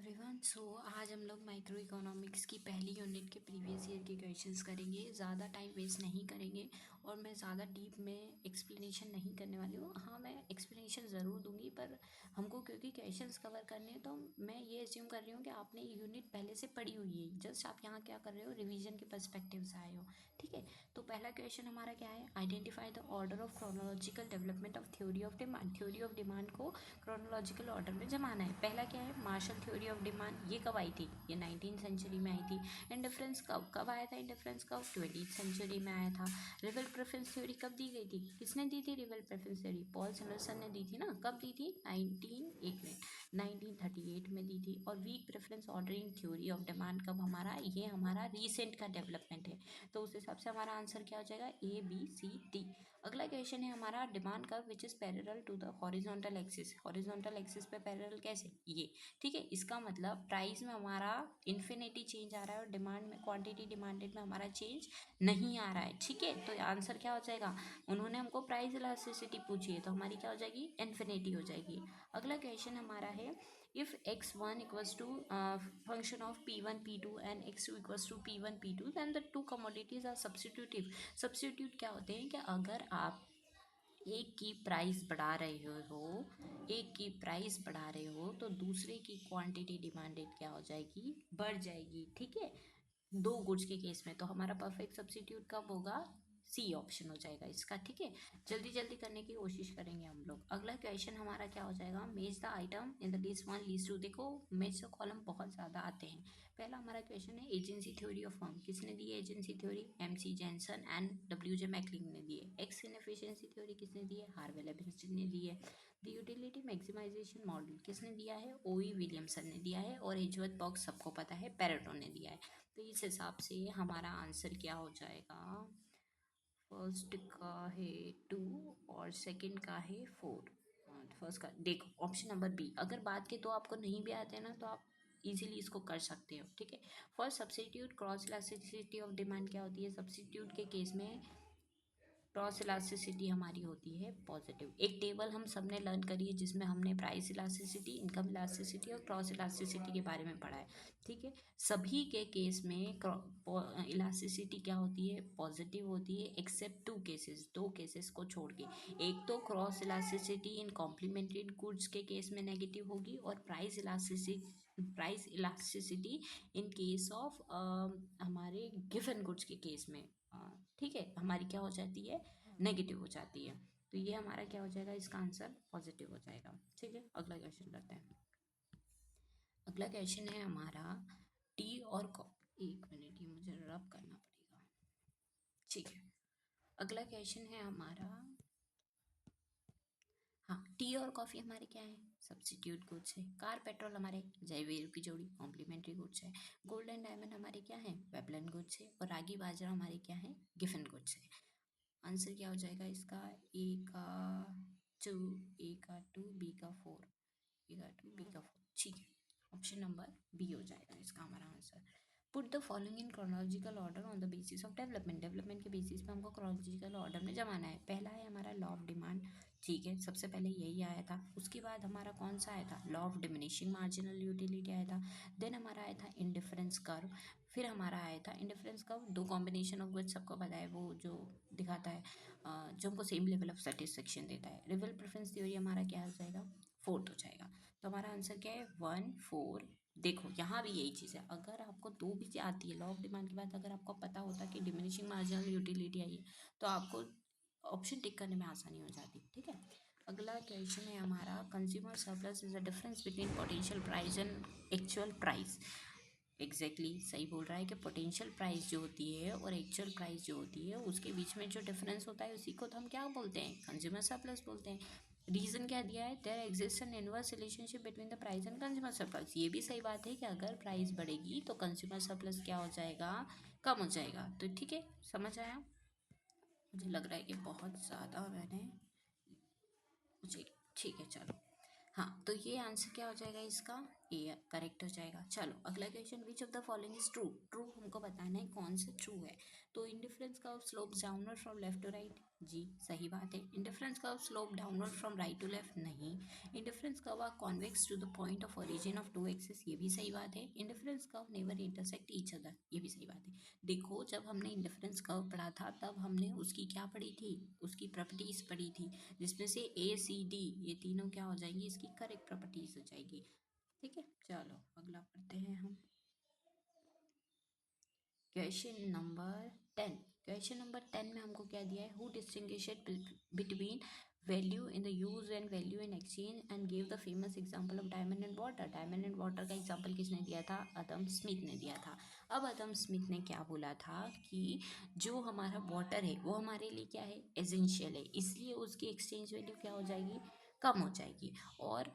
Everyone आज हम लोग माइक्रो इकोनॉमिक्स की पहली यूनिट के प्रीवियस ईयर के क्वेश्चंस करेंगे। ज़्यादा टाइम वेस्ट नहीं करेंगे और मैं ज़्यादा डीप में एक्सप्लेनेशन नहीं करने वाली हूँ। हाँ, मैं एक्सप्लेनेशन ज़रूर दूंगी, पर हमको क्योंकि क्वेश्चंस कवर करने हैं तो मैं ये एज्यूम कर रही हूँ कि आपने यूनिट पहले से पढ़ी हुई है। जस्ट आप यहाँ क्या कर रहे हो, रिविजन के पर्सपेक्टिव से आए हो। ठीक है, तो पहला क्वेश्चन हमारा क्या है, identify the order of chronological development of theory of demand. Theory of demand को क्रोनोलॉजिकल ऑर्डर में जमाना है। पहला क्या है, मार्शल थ्योरी ऑफ डिमांड। ये कब आई थी, ये 19th सेंचुरी में आई थी। इंडिफरेंस कब कब आया था, इंडिफरेंस कब 20th सेंचुरी में आया था। रिवल प्रेफरेंस थ्योरी कब दी गई थी, किसने दी थी reveal preference theory, Paul Samuelson ने दी थी ना। कब दी थी, 1938 में दी थी। और weak preference ordering theory of demand कब हमारा, ये हमारा रिसेंट का डेवलपमेंट है। तो उस हिसाब से हमारा आंसर क्या हो जाएगा, ABCD। अगला क्वेश्चन है हमारा, demand curve which is parallel to the horizontal axis. Horizontal axis पे पैरेलल कैसे, ये। ठीक है, इसका मतलब प्राइस में हमारा इन्फिनिटी चेंज आ रहा है और डिमांड में, क्वांटिटी डिमांडेड में हमारा चेंज नहीं आ रहा है। ठीक है, तो आंसर क्या हो जाएगा, उन्होंने हमको प्राइस इलास्टिसिटी पूछी है तो हमारी क्या हो जाएगी, इन्फिनिटी हो जाएगी। अगला क्वेश्चन हमारा है, if x1 equals to function of p1 p2 and x2 equals to p1 p2 then the two commodities are substitutive. Substitute क्या होते हैं कि अगर आप एक की प्राइस बढ़ा रहे हो, एक की प्राइस बढ़ा रहे हो तो दूसरे की क्वांटिटी डिमांडेड क्या हो जाएगी, बढ़ जाएगी। ठीक है, दो गुड्स के केस में तो हमारा परफेक्ट सब्स्टिट्यूट कब होगा, सी ऑप्शन हो जाएगा इसका। ठीक है, जल्दी जल्दी करने की कोशिश करेंगे हम लोग। अगला क्वेश्चन हमारा क्या हो जाएगा, मेज the item in the list 1 list 2। देखो मेज द कॉलम बहुत ज़्यादा आते हैं। पहला हमारा क्वेश्चन है, एजेंसी थ्योरी ऑफ फर्म। किसने दी है agency theory, MC Jensen and WJ Meckling ने दी है। एक्स इनएफिशिएंसी थ्योरी किसने दी है, हार्वेल एबिंस्टन ने दी है। द यूटिलिटी मैक्सिमाइजेशन मॉडल किसने दिया है, OE विलियमसन ने दिया है। और एजवर्थ बॉक्स सबको पता है, पेरेटो ने दिया है। तो इस हिसाब से हमारा आंसर क्या हो जाएगा, फर्स्ट का है 2 और सेकंड का है 4। फर्स्ट का देखो ऑप्शन नंबर बी, अगर बात के तो आपको नहीं भी आते हैं ना तो आप इजीली इसको कर सकते हो। ठीक है, first substitute cross elasticity of demand क्या होती है, सब्स्टिट्यूट के केस में क्रॉस इलास्टिसिटी हमारी होती है पॉजिटिव। एक टेबल हम सब ने लर्न करी है जिसमें हमने प्राइस इलास्टिसिटी, इनकम इलास्टिसिटी और क्रॉस इलास्टिसिटी के बारे में पढ़ा है। ठीक है, सभी के केस में इलास्टिसिटी क्या होती है, पॉजिटिव होती है, एक्सेप्ट टू केसेस, दो केसेस को छोड़ के। एक तो cross elasticity in complementary goods के केस में नेगेटिव होगी, और price elasticity in case of हमारे गिवन गुड्स के केस में ठीक है हमारी क्या हो जाती है, नेगेटिव हो जाती है। तो ये हमारा क्या हो जाएगा, इसका आंसर पॉजिटिव हो जाएगा। ठीक है, अगला क्वेश्चन करते हैं। अगला क्वेश्चन है हमारा, टी और कॉफी, एक मिनट ये मुझे रब करना पड़ेगा। ठीक है, अगला क्वेश्चन है हमारा, हाँ, टी और कॉफ़ी हमारे क्या है, सब्स्टिट्यूट गुड्स है। कार पेट्रोल हमारे जयवीर की जोड़ी कॉम्प्लीमेंट्री गुड्स है। गोल्ड एंड डायमंड हमारे क्या है, वेबलन गुड्स है। और रागी बाजरा हमारे क्या है, गिफन गुड्स है। आंसर क्या हो जाएगा इसका, ए का 2, ए का 2, बी का 4, ए का 2, बी का 4। ठीक है, ऑप्शन नंबर बी हो जाएगा इसका हमारा answer. Put the following in chronological order on the basis of development. Development के बेसिस पे हमको क्रोनोलॉजिकल ऑर्डर में जमाना है। पहला है हमारा लॉ ऑफ डिमांड। ठीक है, सबसे पहले यही आया था। उसके बाद हमारा कौन सा आया था, law of diminishing marginal utility आया था। देन हमारा आया था इंडिफरेंस कर्व। फिर हमारा आया था इंडिफरेंस कर्व, दो कॉम्बिनेशन ऑफ गुड्स, सबको पता है वो जो दिखाता है जो हमको सेम लेवल ऑफ सेटिस्फेक्शन देता है। रिवल प्रेफरेंस थ्योरी हमारा क्या हो जाएगा, 4th हो जाएगा। तो हमारा आंसर क्या है, 1 4। देखो यहाँ भी यही चीज़ है, अगर आपको दो भी आती है लॉ ऑफ डिमांड के बाद, अगर आपको पता होता कि डिमिनिशिंग मार्जिनल यूटिलिटी आई है तो आपको ऑप्शन टिक करने में आसानी हो जाती। ठीक है, अगला क्वेश्चन है हमारा, consumer surplus is the difference between potential price and actual price. Exactly सही बोल रहा है कि पोटेंशियल प्राइस जो होती है और एक्चुअल प्राइस जो होती है उसके बीच में जो डिफरेंस होता है उसी को तो हम क्या बोलते हैं, कंज्यूमर सरप्लस बोलते हैं। रीज़न क्या दिया है, there exist an inverse relationship between the price and consumer surplus. ये भी सही बात है कि अगर प्राइस बढ़ेगी तो कंज्यूमर सरप्लस क्या हो जाएगा, कम हो जाएगा। तो ठीक है, समझ आया। मुझे लग रहा है कि बहुत ज़्यादा मैंने मुझे, ठीक है चलो। हाँ, तो ये आंसर क्या हो जाएगा इसका, ए करेक्ट हो जाएगा। चलो अगला question, which of the following is true. True हमको बताना है कौन सा ट्रू है। तो indifference curve slope downward from left to right, जी सही बात है। Indifference curve slope downward from right to left, नहीं। Indifference curve are convex to the point of origin of two axis, ये भी सही बात है। Indifference curve never intersect each other, ये भी सही बात है। देखो जब हमने इंडिफरेंस कर्व पढ़ा था तब हमने उसकी क्या पढ़ी थी, उसकी प्रॉपर्टीज पढ़ी थी, जिसमें से ए सी डी ये तीनों क्या हो जाएंगी, इसकी करेक्ट प्रॉपर्टीज हो जाएगी। ठीक है, चलो अगला पढ़ते हैं हम। Question number 10। क्वेश्चन नंबर 10 में हमको क्या दिया है, who distinguished between value in the use and value in exchange and give the famous example of diamond and water. Diamond and water का एग्जांपल किसने दिया था, अदम स्मिथ ने दिया था। अब अदम स्मिथ ने क्या बोला था कि जो हमारा वाटर है वो हमारे लिए क्या है, एसेंशियल है, इसलिए उसकी एक्सचेंज वैल्यू क्या हो जाएगी, कम हो जाएगी। और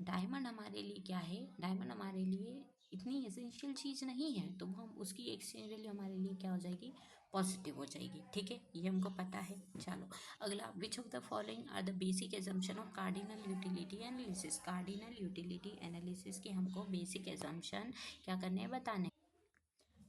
डायमंड हमारे लिए क्या है, डायमंड हमारे लिए इतनी एसेंशियल चीज़ नहीं है, तो हम उसकी एक्सचेंज वैल्यू हमारे लिए क्या हो जाएगी, पॉजिटिव हो जाएगी। ठीक है, ये हमको पता है। चलो अगला, which of the following are the basic assumption of cardinal utility analysis. Cardinal utility analysis के हमको बेसिक एजम्पशन क्या करने हैं, बताने।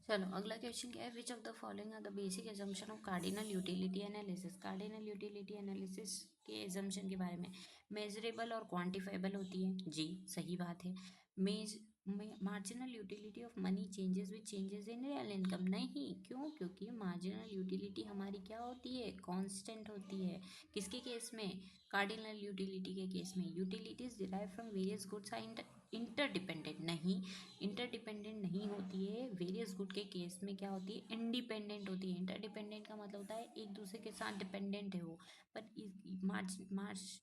चलो अगला क्वेश्चन क्या है, which of the following are the basic assumption of cardinal utility analysis. Cardinal utility analysis के एजम्पशन के बारे में, मेजरेबल और क्वांटिफाइबल होती है, जी सही बात है। मेज marginal utility of money changes with changes in real income, नहीं, क्यों, क्योंकि मार्जिनल यूटिलिटी हमारी क्या होती है, कांस्टेंट होती है। किसके केस में, कार्डिनल यूटिलिटी के केस में। Utilities derive from various goods are interdependent, नहीं, इंटरडिपेंडेंट नहीं होती है। वेरियस गुड के केस में क्या होती है, इंडिपेंडेंट होती है। इंटरडिपेंडेंट का मतलब होता है एक दूसरे के साथ डिपेंडेंट है वो, पर मार्च मार्च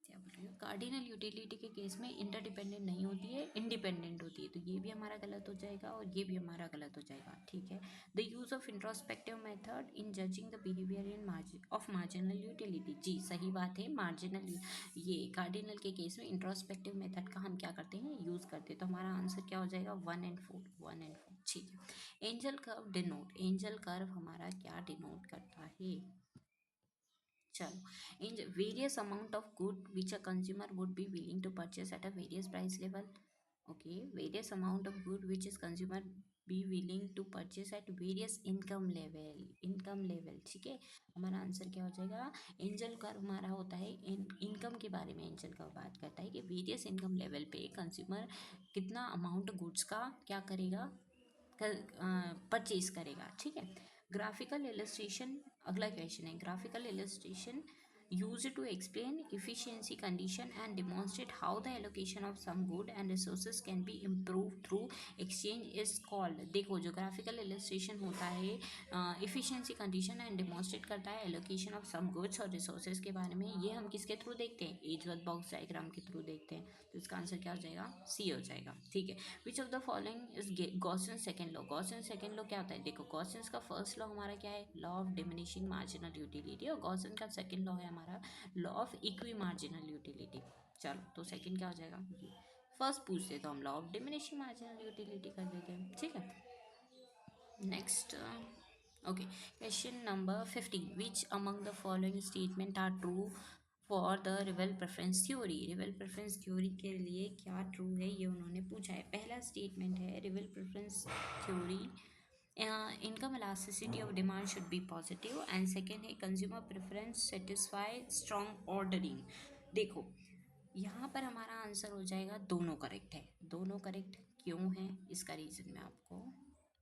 क्या बोल रही हूँ, कार्डिनल यूटिलिटी के केस में इंटरडिपेंडेंट नहीं होती है, इंडिपेंडेंट होती है। तो ये भी हमारा गलत हो जाएगा और ये भी हमारा गलत हो जाएगा। ठीक है, the use of introspective method in judging the behaviour in marginal utility, जी सही बात है। मार्जिनल, ये कार्डिनल के केस में इंट्रोस्पेक्टिव मेथड का हम क्या करते हैं, यूज करते हैं। तो हमारा आंसर क्या हो जाएगा, 1 and 4, 1 and 4। ठीक है, angel curve denote, angel curve हमारा क्या डिनोट करता है। चलो, in various amount of good which a consumer would be willing to purchase at a various price level, okay, various amount of good which is consumer be willing to purchase at various income level, ठीक है। हमारा answer क्या हो जाएगा, angel curve हमारा होता है income के बारे में। एंजल कर्व बात करता है कि वेरियस इनकम लेवल पे कंज्यूमर कितना अमाउंट गुड्स का क्या करेगा, परचेज करेगा। ठीक है, ग्राफिकल इलस्ट्रेशन, अगला क्वेश्चन है, graphical illustration used to explain efficiency condition and demonstrate how the allocation of some good and resources can be improved through exchange is called। देखो जो ग्राफिकल इलस्ट्रेशन होता है इफिशिएंसी कंडीशन एंड डिमॉन्स्ट्रेट करता है allocation of some goods और resources के बारे में, ये हम किसके थ्रू देखते हैं, एजवर्थ बॉक्स डायग्राम के थ्रू देखते हैं। तो इसका आंसर क्या हो जाएगा, सी हो जाएगा। ठीक है, which of the following is Gaussian second law. Gaussian second law क्या होता है, देखो गॉसियन का फर्स्ट लॉ हमारा क्या है, law of diminishing marginal utility, और गॉसियन का सेकंड लॉ है हमारा law of equi marginal utility. चलो तो सेकंड क्या हो जाएगा, फर्स्ट पूछते तो हम law of diminishing marginal utility कर देते हैं। ठीक है, next, okay, question number 15, which among the following statement are true for the reveal preference theory. Reveal preference theory के लिए क्या ट्रू है, ये उन्होंने पूछा है। पहला स्टेटमेंट है, reveal preference theory income elasticity of demand should be positive, and second है consumer preference satisfy strong ordering. देखो यहाँ पर हमारा आंसर हो जाएगा, दोनों करेक्ट है। दोनों करेक्ट क्यों है, इसका रीज़न मैं आपको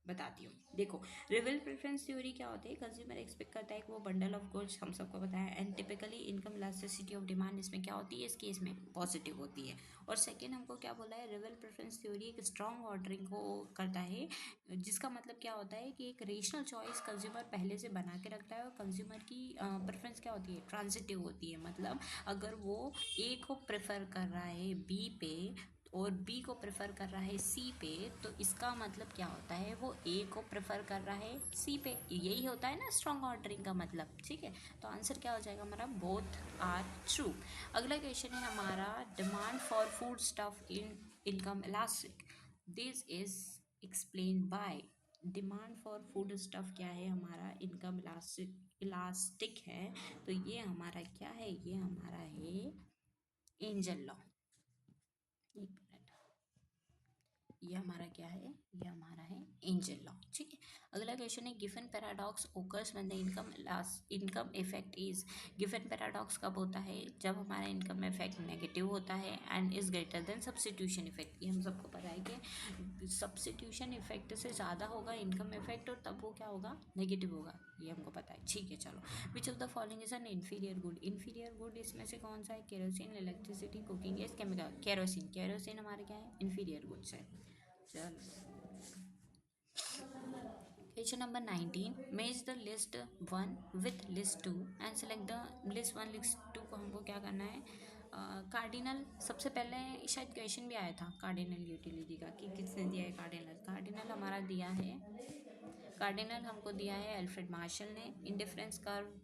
बताती हूँ। देखो, रिवेल प्रेफरेंस थ्योरी क्या होता है, कंज्यूमर एक्सपेक्ट करता है कि वो बंडल ऑफ गुड्स, हम सबको पता है, and typically income elasticity of demand इसमें क्या होती है, इस केस में पॉजिटिव होती है। और सेकेंड हमको क्या बोला है, रिवेल प्रेफरेंस थ्योरी एक स्ट्रॉन्ग ऑर्डरिंग को करता है, जिसका मतलब क्या होता है कि एक रेशनल चॉइस कंज्यूमर पहले से बना के रखता है, और कंज्यूमर की प्रेफरेंस क्या होती है, ट्रांजिटिव होती है। मतलब अगर वो ए को प्रेफर कर रहा है बी पे और बी को प्रेफर कर रहा है सी पे, तो इसका मतलब क्या होता है, वो ए को प्रेफर कर रहा है सी पे। यही होता है ना स्ट्रॉन्ग ऑर्डरिंग का मतलब। ठीक है, तो आंसर क्या हो जाएगा हमारा, बोथ आर ट्रू। अगला क्वेश्चन है हमारा, demand for food stuff in income elastic, this is explain bye. Demand for food stuff क्या है हमारा, इनकम इलास्टिक है। तो ये हमारा क्या है, ये हमारा है एंजल लॉ। ये हमारा क्या है, ये हमारा है एंजल लॉ। ठीक है, अगला क्वेश्चन है given paradox occurs when the income effect is. Given paradox कब होता है, जब हमारा इनकम इफेक्ट नेगेटिव होता है and is greater than substitution effect. ये हम सबको पता है कि सब्स्टिट्यूशन इफेक्ट से ज़्यादा होगा इनकम इफेक्ट, और तब वो क्या होगा, नेगेटिव होगा, ये हमको पता है। ठीक है, चलो, which of the following is an inferior good. Inferior good इसमें से कौन सा है, kerosene, electricity, cooking gas, chemical. Kerosene, kerosene हमारे क्या है, इन्फीरियर गुड्स है। चलो, question number 19, match the list one with list two and select the list one list two को हमको क्या करना है, कार्डिनल। सबसे पहले शायद क्वेश्चन भी आया था कार्डिनल यूटिलिटी का कि किसने दिया है कार्डिनल। कार्डिनल हमारा दिया है, कार्डिनल हमको दिया है एल्फ्रेड मार्शल ने। इंडिफरेंस कर्व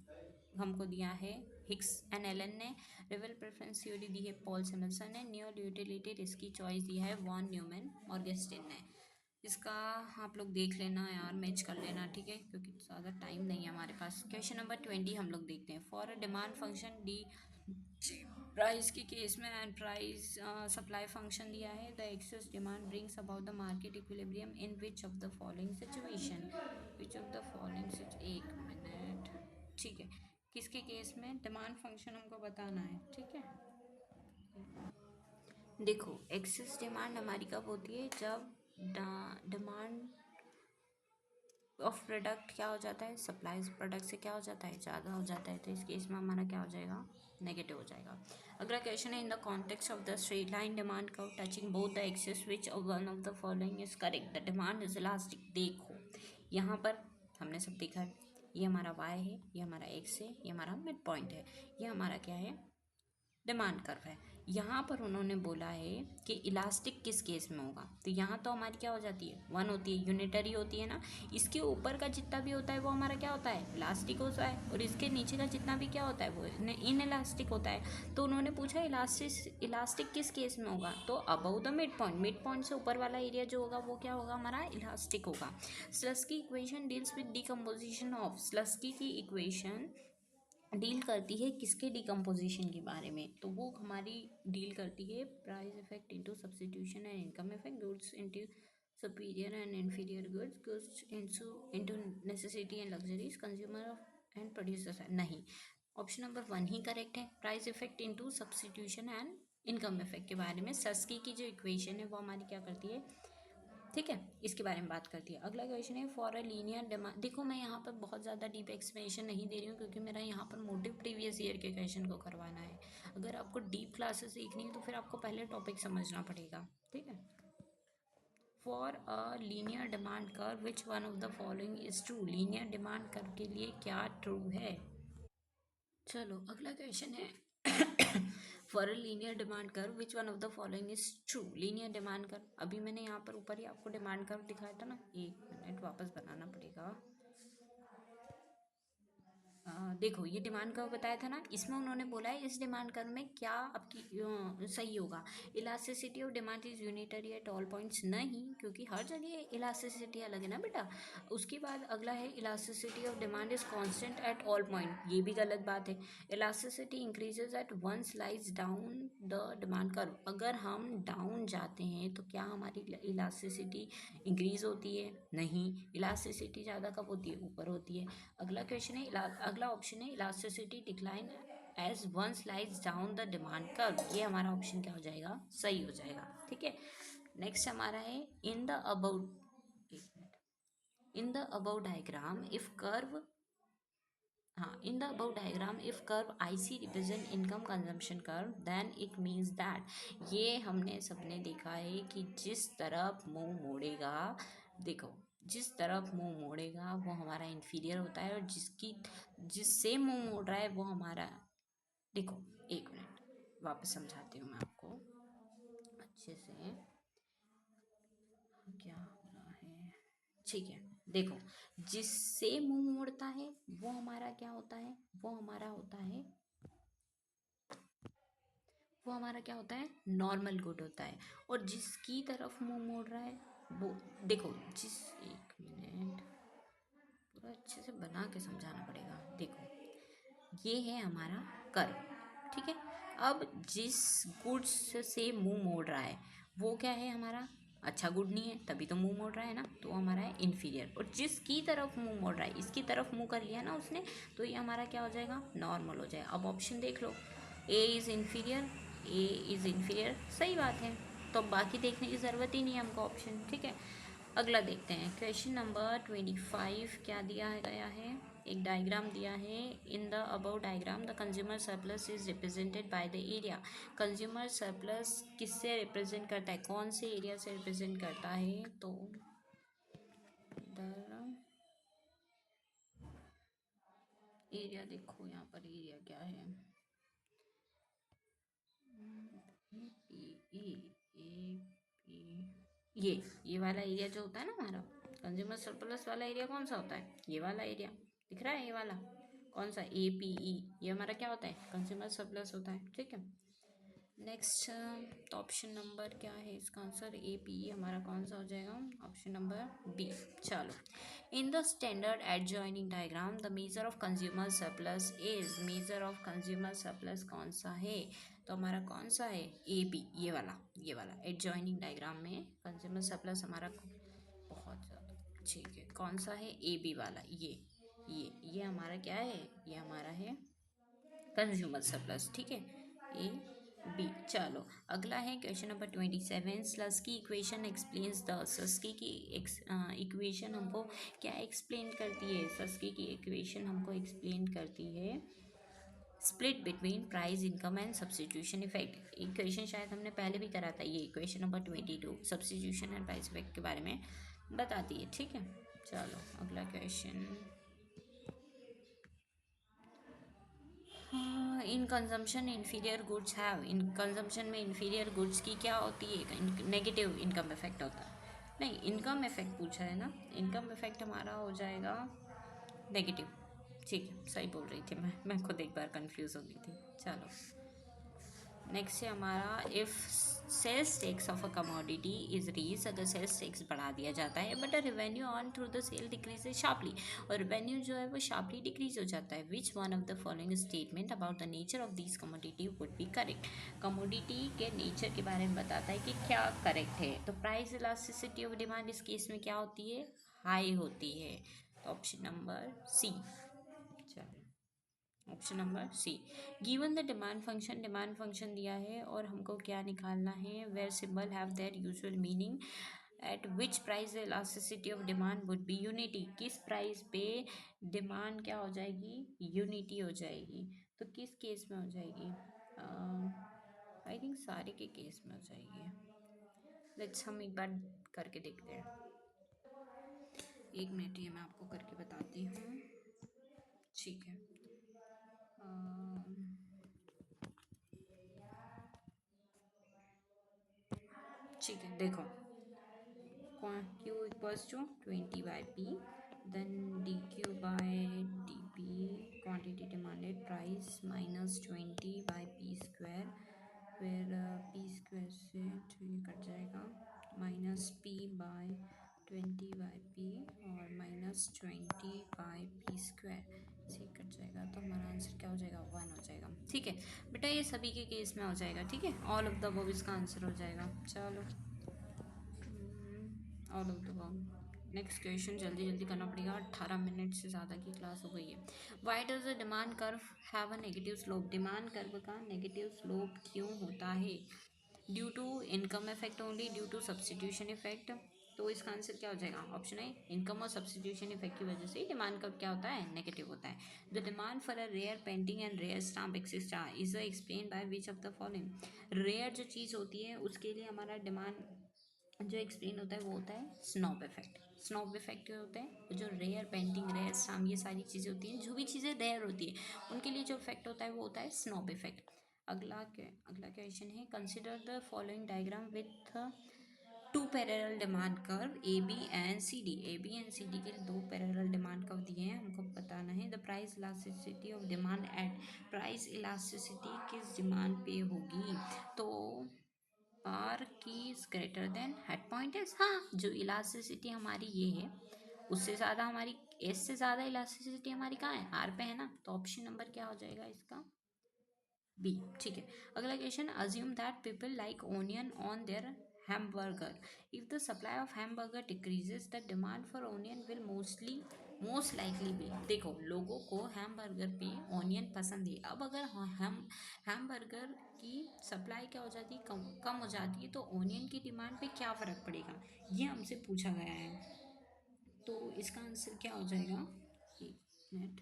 हमको दिया है हिक्स एंड एलन ने। रिवल प्रेफरेंस थ्योरी दी है पॉल सिमल्सन ने। न्यू यूटिलिटी रिस्क की चॉइस दी है वॉन न्यूमैन मॉर्गेस्टिन ने। इसका आप लोग देख लेना यार, मैच कर लेना, ठीक है, क्योंकि ज़्यादा टाइम नहीं है हमारे पास। क्वेश्चन नंबर 20 हम लोग देखते हैं। For a demand function D price के केस में एंड प्राइस सप्लाई फंक्शन दिया है, the excess demand brings about the market equilibrium in which of the following situation. Which of the following एक minute, ठीक है, किसके केस में demand function हमको बताना है, ठीक है। देखो, एक्सेस डिमांड हमारी कब होती है, जब डिमांड ऑफ प्रोडक्ट क्या हो जाता है, सप्लाई प्रोडक्ट से क्या हो जाता है, ज़्यादा हो जाता है, तो इस केस में हमारा क्या हो जाएगा, नेगेटिव हो जाएगा। अगला क्वेश्चन है, in the context of the straight line demand curve touching both the axes which one of the following is correct, the demand is elastic. देखो यहाँ पर हमने सब देखा है, ये हमारा वाई है, ये हमारा एक्स है, ये हमारा मिड पॉइंट है, ये हमारा क्या है, डिमांड कर्व है। यहाँ पर उन्होंने बोला है कि इलास्टिक किस केस में होगा, तो यहाँ तो हमारी क्या हो जाती है, वन होती है, यूनिटरी होती है ना। इसके ऊपर का जितना भी होता है वो हमारा क्या होता है, इलास्टिक होता है, और इसके नीचे का जितना भी क्या होता है वो इन इलास्टिक होता है। तो उन्होंने पूछा इलास्टिक किस केस में होगा, तो अबव द मिड पॉइंट से ऊपर वाला एरिया जो होगा वो क्या होगा, हमारा इलास्टिक होगा। Slutsky equation deals with decomposition of. Slutsky की इक्वेशन डील करती है किसके डिकम्पोजिशन के बारे में, तो वो हमारी डील करती है price effect into substitution and income effect, goods into superior and inferior goods, goods into necessity and luxuries, consumer and producers. नहीं, ऑप्शन नंबर वन ही करेक्ट है, price effect into substitution and income effect के बारे में सस्की की जो equation है वो हमारी क्या करती है, ठीक है, इसके बारे में बात करती है। अगला क्वेश्चन है, फॉर अ लीनियर डिमांड। देखो मैं यहाँ पर बहुत ज़्यादा डीप एक्सप्लेनेशन नहीं दे रही हूँ क्योंकि मेरा यहाँ पर मोटिव प्रीवियस ईयर के क्वेश्चन को करवाना है। अगर आपको डीप क्लासेस सीखनी है तो फिर आपको पहले टॉपिक समझना पड़ेगा, ठीक है। For a linear demand curve which one of the following is true. Linear demand curve के लिए क्या ट्रू है। चलो, अगला क्वेश्चन है, for a linear demand curve which one of the following is true. Linear demand curve, अभी मैंने यहाँ पर ऊपर ही आपको डिमांड कर्व दिखाया था ना, एक मिनट वापस बनाना पड़ेगा। देखो ये डिमांड कर्व बताया था ना, इसमें उन्होंने बोला है इस डिमांड कर्व में क्या आपकी सही होगा। Elasticity of demand is unitary at all points, नहीं, क्योंकि हर जगह इलास्टिसिटी अलग है ना बेटा। उसके बाद अगला है elasticity of demand is constant at all point, ये भी गलत बात है। Elasticity increases at one slice down the demand curve, अगर हम डाउन जाते हैं तो क्या हमारी इलास्टिसिटी इंक्रीज होती है, नहीं, इलास्टिसिटी ज़्यादा कब होती है, ऊपर होती है। अगला क्वेश्चन है, अगला ऑप्शन है elasticity decline as one slides down the demand curve, ये हमारा ऑप्शन क्या हो जाएगा, सही हो जाएगा, ठीक है। नेक्स्ट हमारा है, in the about, in the about diagram if curve, हाँ, in the about diagram if curve I C represent income consumption curve then it means that. ये हमने सबने देखा है कि जिस तरफ मुंह मोड़ेगा, देखो जिस तरफ मुंह मोड़ेगा वो हमारा इन्फीरियर होता है, और जिससे मुंह मोड़ रहा है वो हमारा, देखो एक मिनट वापस समझाती हूँ मैं आपको अच्छे से क्या हो रहा है, ठीक है। देखो, जिससे मुंह मोड़ता है वो हमारा क्या होता है, वो हमारा होता है, वो हमारा क्या होता है, नॉर्मल गुड होता है। और जिसकी तरफ मुंह मोड़ रहा है वो, देखो जिस, एक मिनट पूरा अच्छे से बना के समझाना पड़ेगा। देखो ये है हमारा कर्व, ठीक है। अब जिस गुड्स से मुंह मोड़ रहा है वो क्या है हमारा, अच्छा गुड नहीं है, तभी तो मुंह मोड़ रहा है ना, तो हमारा है इन्फीरियर। और जिसकी तरफ मुंह मोड़ रहा है, इसकी तरफ मुंह कर लिया ना उसने, तो ये हमारा क्या हो जाएगा, नॉर्मल हो जाएगा। अब ऑप्शन देख लो, A is inferior, A is inferior, सही बात है। तो अब बाकी देखने की ज़रूरत ही नहीं है हमको ऑप्शन, ठीक है। अगला देखते हैं, क्वेश्चन नंबर 25 क्या दिया है गया है, एक डायग्राम दिया है। In the about diagram the consumer surplus is represented by the area. Consumer surplus किससे रिप्रेजेंट करता है, कौन से एरिया से रिप्रेजेंट करता है, तो इधर एरिया देखो, यहाँ पर एरिया क्या है, ई ई ए पी, ये वाला एरिया जो होता है ना हमारा, कंज्यूमर सरप्लस वाला एरिया कौन सा होता है, ये वाला एरिया दिख रहा है, ये वाला कौन सा, ए पी ई, ये हमारा क्या होता है, कंज्यूमर सरप्लस होता है, ठीक है। नेक्स्ट, तो ऑप्शन नंबर क्या है इसका आंसर, ए पी ई हमारा कौन सा हो जाएगा, ऑप्शन नंबर बी। चलो, in the standard adjoining diagram the measure of consumer surplus is, measure of consumer surplus कौन सा है, तो हमारा कौन सा है, ए बी, ये वाला एडजॉइनिंग डायग्राम में कंज्यूमर सरप्लस हमारा बहुत ज़्यादा, ठीक है, कौन सा है, ए बी वाला, ये हमारा क्या है, ये हमारा है कंज्यूमर सरप्लस, ठीक है, ए बी। चलो, अगला है question number 27, Slutsky equation explains the, सस्की की इक्वेशन हमको क्या एक्सप्लेन करती है, सस्की की इक्वेशन हमको एक्सप्लेन करती है split between price income and substitution effect. Equation शायद हमने पहले भी करा था, ये equation number 22 substitution and price effect के बारे में बताती है, ठीक है। चलो, अगला क्वेश्चन, हाँ, in consumption inferior goods have, in consumption में इन्फीरियर गुड्स की क्या होती है, नेगेटिव इनकम इफेक्ट होता है, नहीं इनकम इफेक्ट पूछा है ना, इनकम इफेक्ट हमारा हो जाएगा नेगेटिव, ठीक है, सही बोल रही थी मैं खुद एक बार कंफ्यूज हो गई थी। चलो, नेक्स्ट है हमारा, if sales tax of a commodity is raised, अगर सेल्स टैक्स बढ़ा दिया जाता है but revenue on through the sale decreases sharply, और रेवेन्यू जो है वो शार्पली डिक्रीज हो जाता है, which one of the following statement about the nature of this commodity would be correct. Commodity के नेचर के बारे में बताता है कि क्या करेक्ट है, तो प्राइस इलास्टिसिटी ऑफ डिमांड इस केस में क्या होती है, हाई होती है, तो ऑप्शन नंबर सी। चलो, option number C, given the demand function दिया है और हमको क्या निकालना है, where symbol have their usual meaning, at which price elasticity of demand would be unity, किस प्राइस पे डिमांड क्या हो जाएगी, यूनिटी हो जाएगी, तो किस केस में हो जाएगी, आई थिंक सारे के केस में हो जाएगी। लेट्स हम एक बार करके देखते हैं, एक मिनट, ये मैं आपको करके बताती हूँ, ठीक है। ठीक है, देखो, Q equals to 20 by P, then dq by dp, quantity demanded, price minus 20 by P square, फिर P square से तो ये कट जाएगा, minus P by 20 by P, और माइनस 20 बाई P स्क्वायर से कट जाएगा, तो हमारा आंसर क्या हो जाएगा, 1 हो जाएगा, ठीक है बेटा, ये सभी के केस में हो जाएगा, ठीक है, ऑल ऑफ द अबव इसका आंसर हो जाएगा। चलो, all of the above. Next question, जल्दी जल्दी करना पड़ेगा, 18 मिनट से ज़्यादा की क्लास हो गई है। Why does the demand curve have a negative slope, demand curve का नेगेटिव स्लोप क्यों होता है, due to income effect only, due to substitution effect, तो इसका आंसर क्या हो जाएगा, ऑप्शन है, इनकम और सब्सटीट्यूशन इफेक्ट की वजह से डिमांड कर्व क्या होता है, नेगेटिव होता है। The demand for a rare painting and rare stamp etcetera is explain by which of the following, rare जो चीज़ होती है उसके लिए हमारा डिमांड जो एक्सप्लेन होता है वो होता है स्नॉब इफेक्ट। स्नॉब इफेक्ट क्या होता है, जो रेयर पेंटिंग, रेयर स्टाम, ये सारी चीज़ें होती हैं, जो भी चीज़ें रेयर होती है उनके लिए जो इफेक्ट होता है वो होता है स्नॉब इफेक्ट। अगला क्वेश्चन है, consider the following diagram with two parallel demand curve A B and C D, A B and C D के दो पैरेलल डिमांड कर्व दिए हैं, हमको बताना है the price elasticity of demand eight, price elasticity किस demand पे होगी, तो आर की is greater than head point S, हाँ, जो इलास्टिसिटी हमारी ये है उससे ज़्यादा हमारी, एस से ज़्यादा इलास्टिसिटी हमारी कहाँ है, आर पे है ना, तो ऑप्शन नंबर क्या हो जाएगा इसका, बी, ठीक है। अगला question, assume that people like onion on their hamburger. If the supply of hamburger decreases, the demand for onion will most likely be. देखो लोगों को हैमबर्गर पे ऑनियन पसंद है. अब अगर हम हैमबर्गर की सप्लाई क्या हो जाती है, कम हो जाती है, तो ऑनियन की डिमांड पे क्या फ़र्क पड़ेगा, ये हमसे पूछा गया है. तो इसका आंसर क्या हो जाएगा. एक मिनट,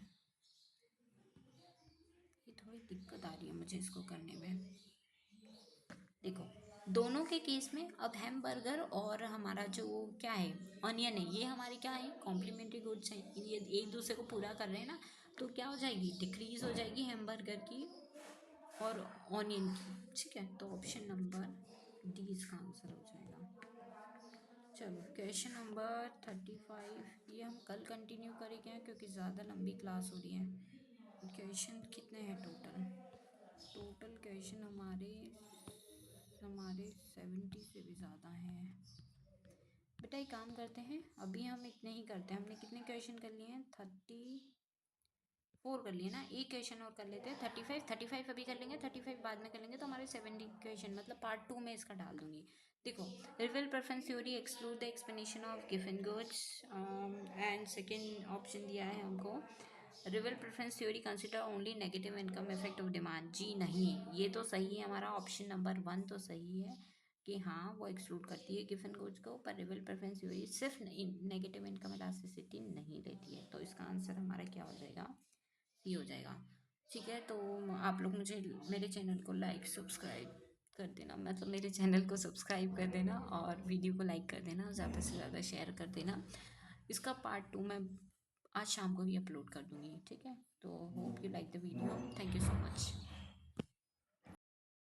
ये थोड़ी दिक्कत आ रही है मुझे इसको करने में. देखो दोनों के केस में अब हैमबर्गर और हमारा जो क्या है अनियन है, ये हमारे क्या है कॉम्प्लीमेंट्री गुड्स हैं. ये एक दूसरे को पूरा कर रहे हैं ना. तो क्या हो जाएगी, डिक्रीज हो जाएगी हैमबर्गर की और ऑनियन की. ठीक है, तो ऑप्शन नंबर डी इसका आंसर हो जाएगा. चलो क्वेश्चन नंबर 35, ये हम कल कंटिन्यू करेंगे क्योंकि ज़्यादा लंबी क्लास हो रही है. क्वेश्चन कितने हैं टोटल. टोटल क्वेश्चन हमारे हमारे 70 से भी ज़्यादा हैं. बेटा एक काम करते हैं, अभी हम इतने ही करते हैं. हमने कितने क्वेश्चन कर लिए हैं, 34 कर लिए ना. एक क्वेश्चन और कर लेते हैं. 35 अभी कर लेंगे, 35 बाद में कर लेंगे. तो हमारे 70 क्वेश्चन मतलब पार्ट 2 में इसका डाल दूंगी. देखो real preference theory exclude the explanation of given goods. And second option दिया है हमको, real preference theory consider only negative income effect of demand. जी नहीं, ये तो सही है, हमारा ऑप्शन नंबर 1 तो सही है कि हाँ वो एक्सक्लूड करती है गिवन गुड्स को, पर रियल प्रेफरेंस थ्योरी सिर्फ नेगेटिव इनकम इलास्टिसिटी नहीं लेती है. तो इसका आंसर हमारा क्या हो जाएगा, सी हो जाएगा. ठीक है, तो आप लोग मुझे मेरे चैनल को लाइक सब्सक्राइब कर देना, मतलब मेरे चैनल को सब्सक्राइब कर देना और वीडियो को लाइक कर देना, ज़्यादा से ज़्यादा शेयर कर देना. इसका पार्ट 2 मैं आज शाम को ही अपलोड कर दूँगी. ठीक है, तो hope you like the video. Thank you so much.